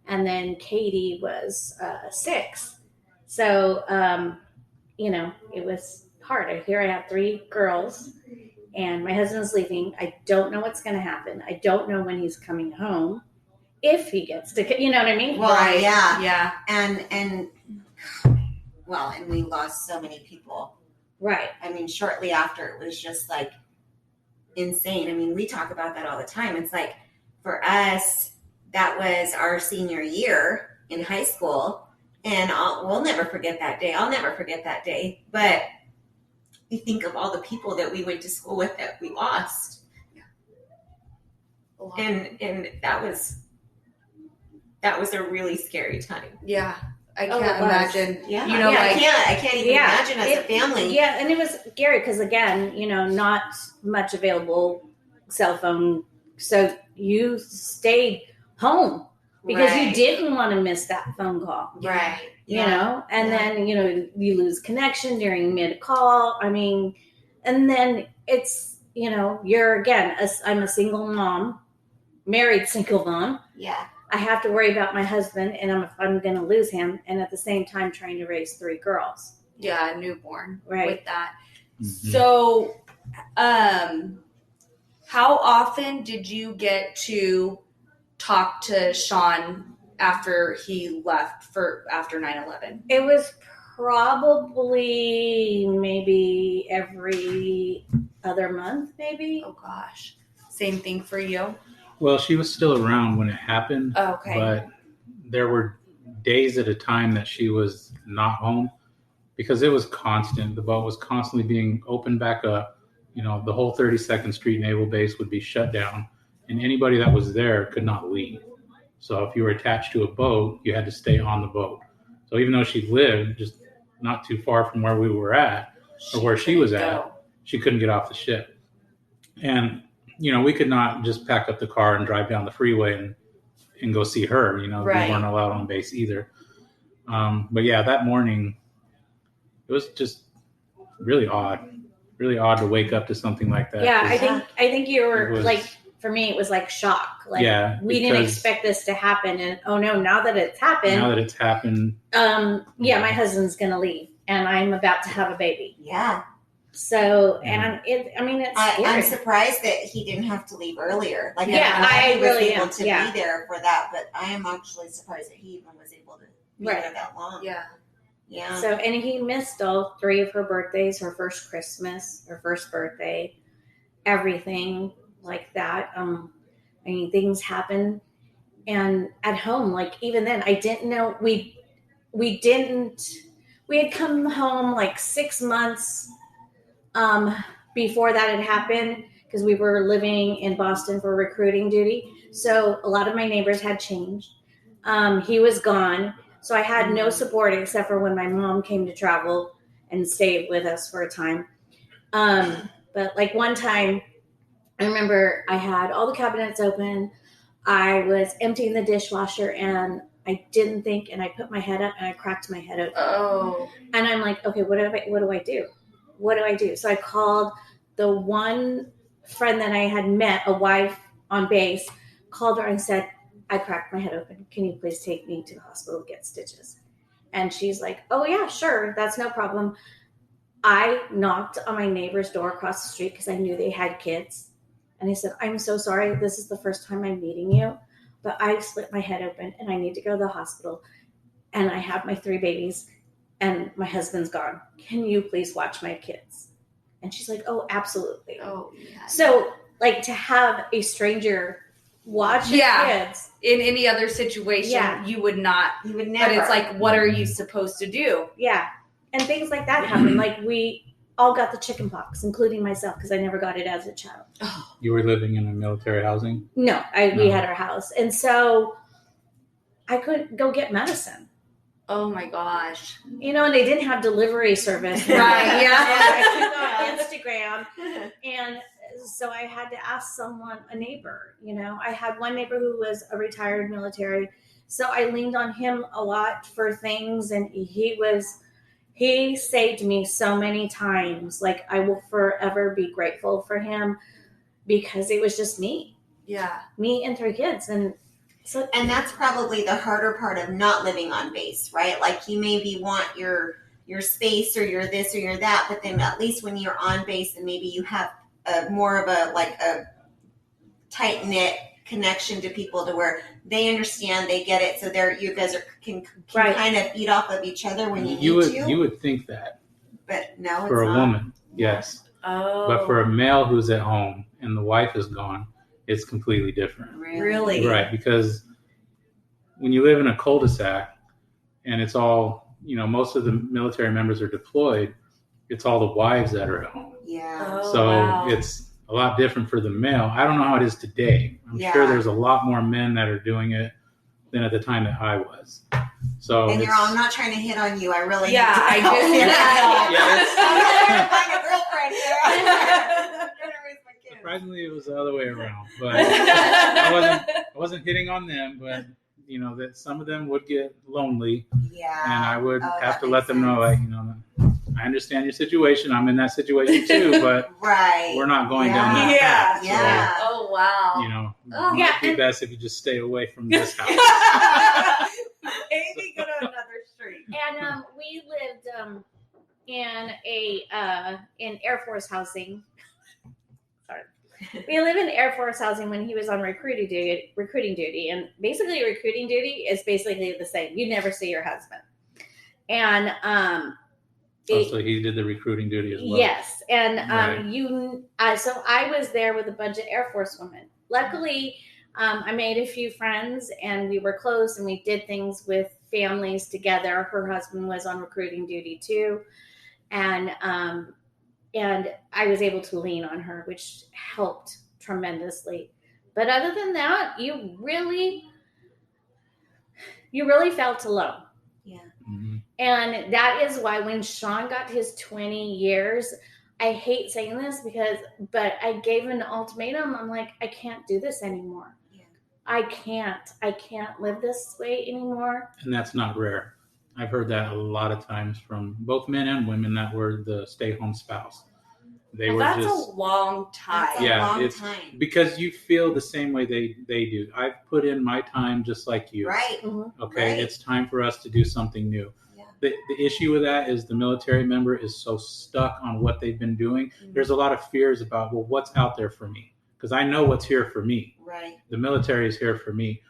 C: and then Katie was 6. So, it was hard. Here I have 3 girls and my husband's leaving. I don't know what's going to happen. I don't know when he's coming home. If he gets to, you know what I mean?
B: Well,
A: Right.
B: yeah.
A: Yeah.
B: And we lost so many people.
C: Right.
B: I mean, shortly after, it was just like insane. I mean, we talk about that all the time. It's like, for us, that was our senior year in high school. And we'll never forget that day. I'll never forget that day. But you think of all the people that we went to school with that we lost.
E: and that was a really scary time.
A: Yeah. I
C: Oh,
A: can't
C: it was.
A: imagine.
E: Yeah,
A: You know,
E: yeah,
A: like,
E: I can't even imagine as a family.
C: Yeah, and it was scary because, again, not much available cell phone. So you stayed home because you
E: Right.
C: didn't want to miss that phone call.
E: Right.
C: And then, you lose connection during mid call. I mean, and then it's, you're, again, I'm a single mom, married single mom.
E: Yeah.
C: I have to worry about my husband, and I'm going to lose him, and at the same time trying to raise 3 girls.
A: yeah, newborn
C: Right.
A: with that.
D: Mhm.
A: So, how often did you get to talk to Sean after he left after 9/11?
C: It was probably maybe every other month, maybe.
A: Oh gosh. Same thing for you?
D: Well, she was still around when it happened,
A: Oh, okay.
D: but there were days at a time that she was not home because it was constant. The boat was constantly being opened back up. The whole 32nd Street Naval Base would be shut down, and anybody that was there could not leave. So if you were attached to a boat, you had to stay on the boat. So even though she lived just not too far from where we were at, or where she was at, she couldn't get off the ship. And we could not just pack up the car and drive down the freeway and go see her.
A: Right.
D: We weren't allowed on base either. But yeah, that morning, it was just really odd to wake up to something like that.
C: Yeah,
D: 'Cause
C: I think you were
D: it was-
C: like, for me, it was like shock. Like,
D: Yeah,
C: we didn't
D: because-
C: expect this to happen, and oh no, now that it's happened,
D: now that it's happened,
C: my husband's gonna leave, and I'm about to have a baby.
E: Yeah.
C: So, and it's scary.
E: I'm surprised that he didn't have to leave earlier. Like,
C: Yeah,
E: I'm glad
C: I
E: he was
C: really
E: able
C: am,
E: to
C: yeah.
E: be there for that, but I am actually surprised that he even was able to be
C: Right.
E: there that long.
A: Yeah.
E: Yeah.
C: So, and he missed all 3 of her birthdays, her first Christmas, her first birthday, everything like that. Things happen, and at home, like even then, I didn't know we had come home like 6 months before that had happened because we were living in Boston for recruiting duty. So a lot of my neighbors had changed. He was gone. So I had no support except for when my mom came to travel and stayed with us for a time. But like one time, I remember I had all the cabinets open. I was emptying the dishwasher and I didn't think, and I put my head up and I cracked my head open.
A: Oh.
C: And I'm like, okay, what do I do? What do I do? So I called the one friend that I had met, a wife on base, called her and said, I cracked my head open. Can you please take me to the hospital to get stitches? And she's like, oh yeah, sure. That's no problem. I knocked on my neighbor's door across the street because I knew they had kids. And I said, I'm so sorry. This is the first time I'm meeting you, but I split my head open and I need to go to the hospital. And I have my 3 babies and my husband's gone. Can you please watch my kids? And she's like, oh, absolutely.
A: Oh, yeah.
C: So like to have a stranger watch your kids.
A: In any other situation,
C: Yeah.
A: you would not.
E: You would never.
A: But it's like, what are you supposed to do?
C: Yeah. And things like that happen. Like we all got the chicken pox, including myself, because I never got it as a child.
D: you were living in a military housing.
C: No, we
D: No.
C: had our house. And so I couldn't go get medicine.
A: Oh my gosh.
C: And they didn't have delivery service.
A: Right, yeah.
C: I took off Instagram. And so I had to ask someone, a neighbor. I had one neighbor who was a retired military. So I leaned on him a lot for things. And he saved me so many times. Like I will forever be grateful for him because it was just me and 3 kids. And
E: that's probably the harder part of not living on base, right? Like you maybe want your space or your this or your that, but then at least when you're on base and maybe you have more of a tight knit connection to people to where they understand, they get it, so you guys can
C: Right.
E: kind of feed off of each other when you need to.
D: You would think that
E: But no,
D: for
E: it's
D: a
E: not.
D: woman, yes,
A: Oh.
D: but for a male who's at home and the wife is gone, it's completely different.
A: Really?
D: Right, because when you live in a cul-de-sac and it's all, most of the military members are deployed, it's all the wives that are at home.
E: Yeah.
A: Oh,
D: So
A: wow.
D: it's a lot different for the male. I don't know how it is today. I'm
E: Yeah.
D: sure there's a lot more men that are doing it than at the time that I was. So
E: And you're all, I'm not trying to hit on you. I really
A: Yeah,
E: need to
A: I
E: know.
A: just need to help.
E: I'm not trying to find a girlfriend here. I'm trying to raise my kids.
D: surprisingly, it was the other way around. But I wasn't hitting on them, but you know that some of them would get lonely,
E: Yeah.
D: and I would
E: Oh,
D: have
E: that
D: to let
E: makes
D: them know,
E: sense.
D: like, you know, I understand your situation. I'm in that situation too, but
E: Right.
D: we're not going
E: Yeah.
D: down that
A: Yeah.
D: path.
E: Yeah.
A: Oh, wow.
D: You know,
A: Oh,
D: it
C: yeah,
D: might be
C: and-
D: best if you just stay away from this house.
A: Maybe go to another street.
C: And we lived in a in Air Force housing. Sorry, we live in Air Force housing when he was on recruiting duty, and basically recruiting duty is basically the same. You never see your husband, and
D: So he did the recruiting duty as well.
C: yes, and
D: Right.
C: so I was there with a bunch of Air Force women. Luckily, I made a few friends, and we were close, and we did things with families together. Her husband was on recruiting duty too, and I was able to lean on her, which helped tremendously. But other than that, you really felt alone.
D: Mhm.
C: And that is why when Sean got his 20 years, I hate saying this but I gave him an ultimatum. I'm like, I can't do this anymore.
E: Yeah.
C: I can't live this way anymore.
D: And that's not rare. I've heard that a lot of times from both men and women that were the stay-home spouse. They were
A: That's
D: just
A: a long time.
E: That's a
D: Yeah,
E: long
D: it's-
E: time.
D: because you feel the same way they do. I've put in my time just like you.
E: Right.
D: Okay,
E: Right.
D: it's time for us to do something new.
E: Yeah.
D: The issue with that is the military member is so stuck on what they've been doing.
E: Mhm.
D: There's a lot of fears about, well, what's out there for me? Because I know what's here for me.
E: Right.
D: The military is here for me.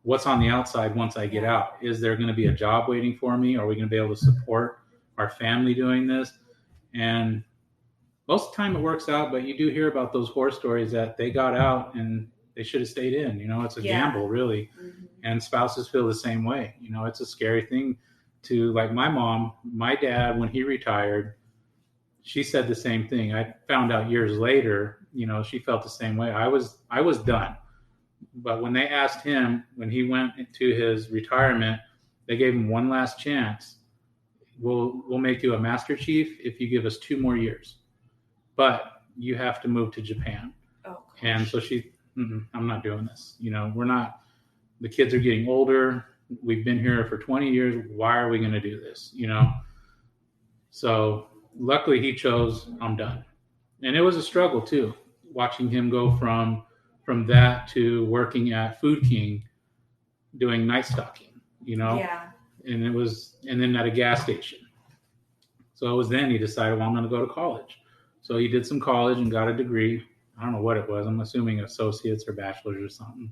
D: What's on the outside once I get out? Is there going to be a job waiting for me? Are we going to be able to support our family doing this? And most of the time it works out, but you do hear about those horror stories that they got out and they should have stayed in. You know, it's a
A: Yeah.
D: gamble, really.
E: Mhm.
D: And spouses feel the same way. You know, it's a scary thing to, like my mom, my dad, when he retired, she said the same thing. I found out years later, you know, she felt the same way. I was done. But when they asked him, when he went into his retirement, they gave him one last chance. We'll make you a master chief if you give us 2 more years. But you have to move to Japan.
A: Oh,
D: And so I'm not doing this. You know, the kids are getting older. We've been here for 20 years. Why are we going to do this? You know? So luckily he chose, I'm done. And it was a struggle too, watching him go from that to working at Food King, doing night stocking, you know?
A: yeah.
D: And then at a gas station. So it was then he decided, well, I'm going to go to college. So he did some college and got a degree. I don't know what it was. I'm assuming associates or bachelor's or something.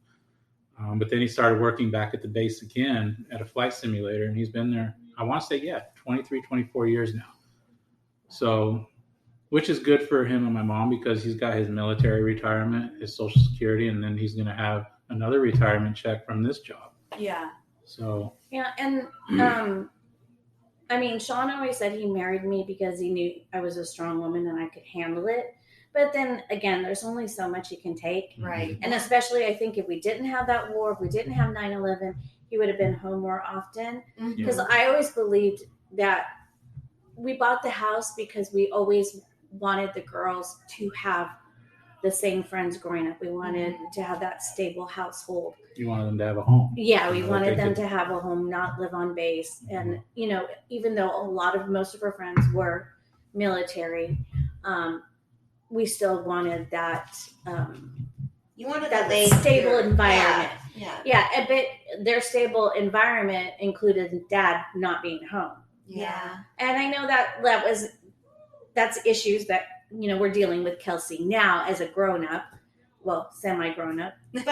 D: But then he started working back at the base again at a flight simulator, and he's been there, I want to say, 23, 24 years now. So, which is good for him and my mom because he's got his military retirement, his Social Security, and then he's going to have another retirement check from this job.
A: Yeah.
D: So,
C: Yeah, and I mean, Sean always said he married me because he knew I was a strong woman and I could handle it. But then again, there's only so much you can take.
A: Right.
C: And especially, I think if we didn't have that war, if we didn't have 9/11, he would have been home more often.
E: Mhm.
C: Because I always believed that we bought the house because we always wanted the girls to have the same friends growing up. We wanted to have that stable household.
D: you wanted them to have a home.
C: Yeah, we
D: You know,
C: wanted
D: they
C: them
D: could-
C: to have a home, not live on base. And, you know, even though most of our friends were military, we still wanted that
E: You wanted
C: that
E: the
C: stable environment.
E: Yeah.
C: Yeah, but their stable environment included dad not being home.
E: Yeah.
C: And I know that's issues that, you know, we're dealing with Kelsey now as a grown up, well, semi grown up.
E: But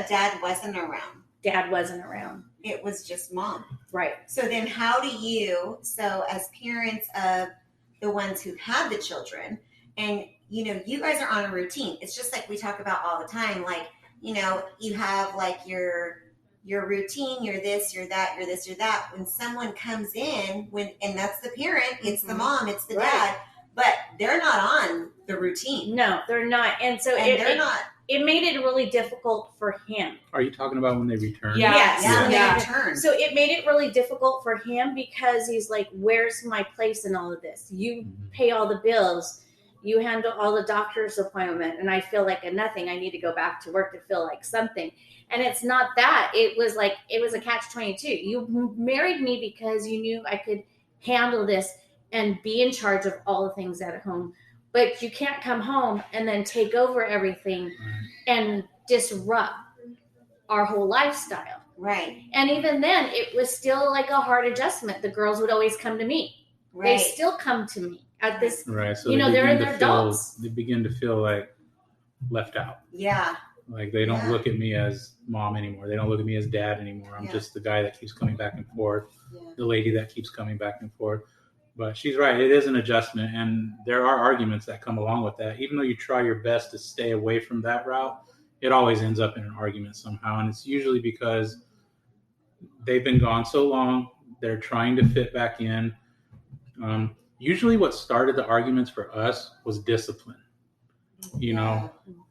E: dad wasn't around.
C: Dad wasn't around.
E: It was just mom.
C: Right.
E: So then how do you, so as parents of the ones who have the children, and you know, you guys are on a routine. It's just like we talk about all the time. Like, you know, you have like your routine, you're this, you're that, you're this, you're that. When someone comes in, and that's the parent, it's the mom, it's the
C: Right.
E: dad. but they're not on the routine.
C: No, they're not. And so
E: And they're not.
C: it made it really difficult for him.
D: Are you talking about when they return?
A: Yeah.
C: Yes.
E: Yeah, when
A: Yeah.
E: they return.
C: So it made it really difficult for him because he's like, where's my place in all of this? You pay all the bills. You handle all the doctor's appointment. And I feel like a nothing. I need to go back to work to feel like something. And it's not that. It was a catch-22. You married me because you knew I could handle this and be in charge of all the things at home. But you can't come home and then take over everything and disrupt our whole lifestyle.
E: Right.
C: And even then, it was still like a hard adjustment. The girls would always come to me.
E: Right.
C: They still come to me at this.
D: Right. So
C: You know, they're in
D: begin
C: their
D: to feel,
C: adults.
D: they begin to feel like left out.
E: Yeah.
D: Like they don't
E: Yeah.
D: look at me as mom anymore. They don't look at me as dad anymore. I'm
E: Yeah.
D: just the guy that keeps coming back and forth,
E: Yeah.
D: the lady that keeps coming back and forth. But she's right. It is an adjustment. And there are arguments that come along with that. Even though you try your best to stay away from that route, it always ends up in an argument somehow. And it's usually because they've been gone so long. They're trying to fit back in. Usually what started the arguments for us was discipline. You know,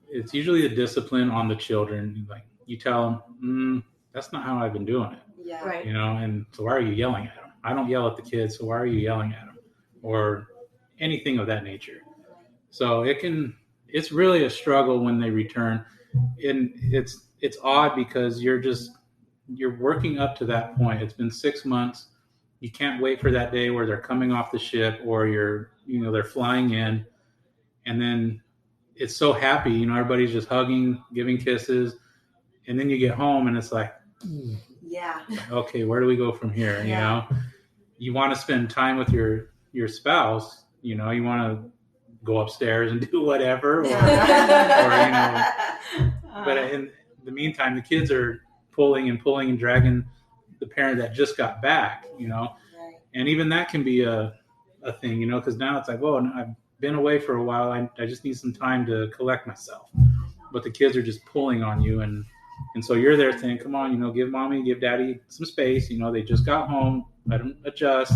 D: it's usually the discipline on the children. Like you tell them, that's not how I've been doing it.
E: Yeah.
C: Right.
D: You know, and so why are you yelling at them? I don't yell at the kids, so why are you yelling at them? Or anything of that nature. So it's really a struggle when they return. And it's odd because you're working up to that point. It's been 6 months. You can't wait for that day where they're coming off the ship or they're flying in. And then it's so happy, you know, everybody's just hugging, giving kisses. And then you get home and it's like,
E: Yeah.
D: okay, where do we go from here? You know, you want to spend time with your spouse, you know, you want to go upstairs and do whatever, but in the meantime, the kids are pulling and dragging the parent that just got back, you know,
E: Right.
D: and even that can be a thing, you know, because now it's like, well, I've been away for a while. I just need some time to collect myself, but the kids are just pulling on you. And so you're there saying, come on, you know, give mommy, give daddy some space. You know, they just got home, let them adjust.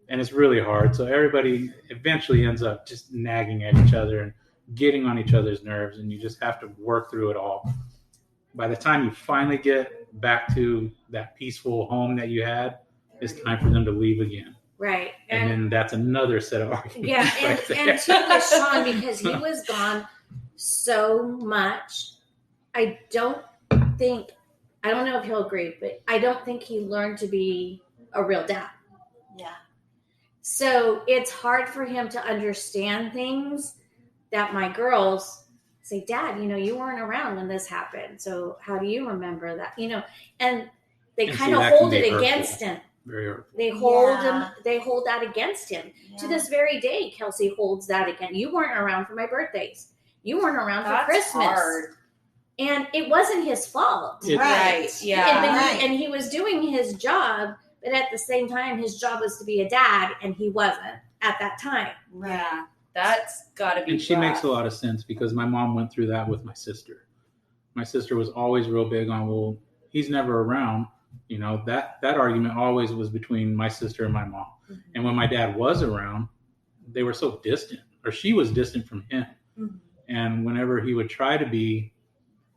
D: And it's really hard. So everybody eventually ends up just nagging at each other and getting on each other's nerves. And you just have to work through it all. By the time you finally get back to that peaceful home that you had, it's time for them to leave again.
C: Right.
D: And then that's another set of arguments.
C: Yeah,
D: right there.
C: and too with Sean, because he was gone so much, I don't know if he'll agree, but I don't think he learned to be a real dad.
E: Yeah.
C: So it's hard for him to understand things that my girls say, Dad, you know, you weren't around when this happened. So how do you remember that? You know, and they
D: And
C: kind
D: see,
C: of
D: that can
C: hold
D: be
C: it
D: hurtful.
C: against him.
D: Very hurtful.
C: They hold
E: Yeah.
C: him. They hold that against him. To this very day, Kelsey holds that again. You weren't around for my birthdays. You weren't around for
A: That's
C: Christmas.
A: hard.
C: And it wasn't his fault.
D: It-
A: Right. Yeah.
C: And he was doing his job, but at the same time, his job was to be a dad, and he wasn't at that time.
A: Yeah. That's got to be
D: And she
A: rough.
D: makes a lot of sense because my mom went through that with my sister. My sister was always real big on, well, he's never around. You know, that argument always was between my sister and my mom.
C: Mm-hmm.
D: And when my dad was around, they were so distant, or she was distant from him.
A: Mhm.
D: And whenever he would try to be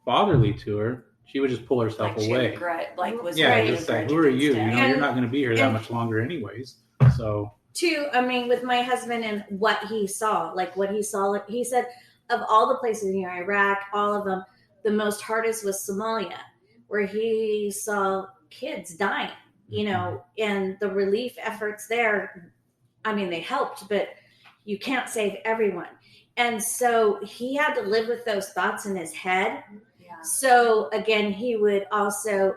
D: fatherly to her, she would just pull herself
A: Like she
D: away.
A: regret, like was
D: Yeah,
A: ready
D: just
A: to
D: like,
A: grudge
D: who are
A: against
D: you?
A: it.
D: You know, you're not going to be here that
C: and-
D: much longer anyways. So
C: Too, I mean, with my husband and what he saw, he said of all the places, you know, Iraq, all of them, the most hardest was Somalia, where he saw kids dying, you know, and the relief efforts there, I mean, they helped, but you can't save everyone. And so he had to live with those thoughts in his head.
A: Yeah.
C: So again, he would also,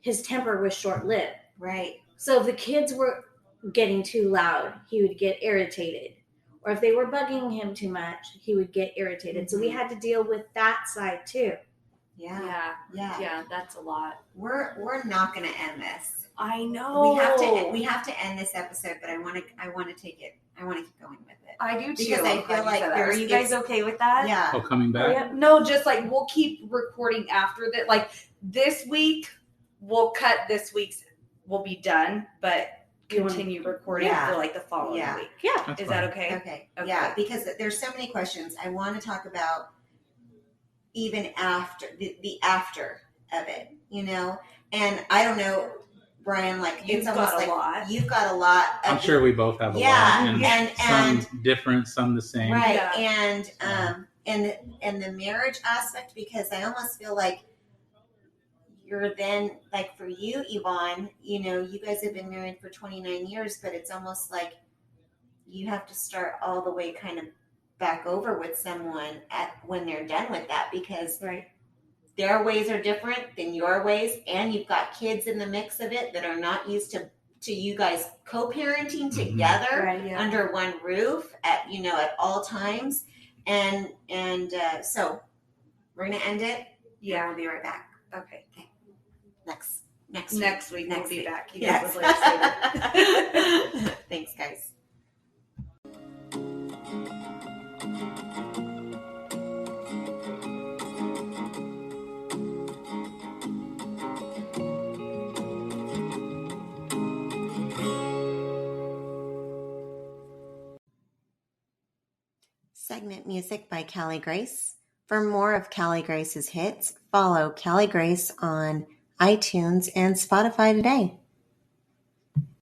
C: his temper was short-lived.
E: Right.
C: So if the kids were getting too loud, he would get irritated. Or if they were bugging him too much, he would get irritated. So we had to deal with that side too.
E: Yeah.
A: Yeah.
E: Yeah.
A: Yeah. That's a lot.
E: We're not going to end this.
A: I know.
E: We have to end this episode, but I want to take it. I want to keep going with it.
A: I do too.
E: Because I
A: I'm glad
E: feel
A: you
E: like
A: said that. Are
E: there's-
A: you guys
E: it's-
A: okay with that?
E: Yeah.
D: oh, coming back.
C: Yeah.
A: No, just like we'll keep recording after that. Like this week, we'll cut this week's. We'll be done, but
C: You wanna-
A: continue recording
E: Yeah.
A: for like the following
E: Yeah.
A: week.
C: Yeah.
D: That's
A: Is
D: fine.
A: that okay?
E: Okay.
A: Okay.
E: Yeah, because there's so many questions. I want to talk about even after the after of it, And I don't know, Brian, like
A: You've
E: it's almost
A: got a
E: like
A: lot.
E: you've got a lot.
D: I'm sure we both have a
E: Yeah,
D: lot,
E: and
D: some different, some the same.
E: right,
A: Yeah.
E: and the marriage aspect, because I almost feel like you're then like for you, Yvonne, you guys have been married for 29 years, but it's almost like you have to start all the way kind of back over with someone when they're done with that, because
C: Right.
E: their ways are different than your ways, and you've got kids in the mix of it that are not used to you guys co-parenting together
C: Right.
A: Yeah.
E: under one roof at all times, and so we're gonna end it.
A: Yeah.
E: We'll be right back
A: Okay.
E: next
A: Next week we'll
E: Next
A: be
E: week.
A: back. You
E: Yes.
A: guys will later.
E: Thanks, guys. Segment music by Callie Grace. For more of Callie Grace's hits, follow Callie Grace on iTunes and Spotify today.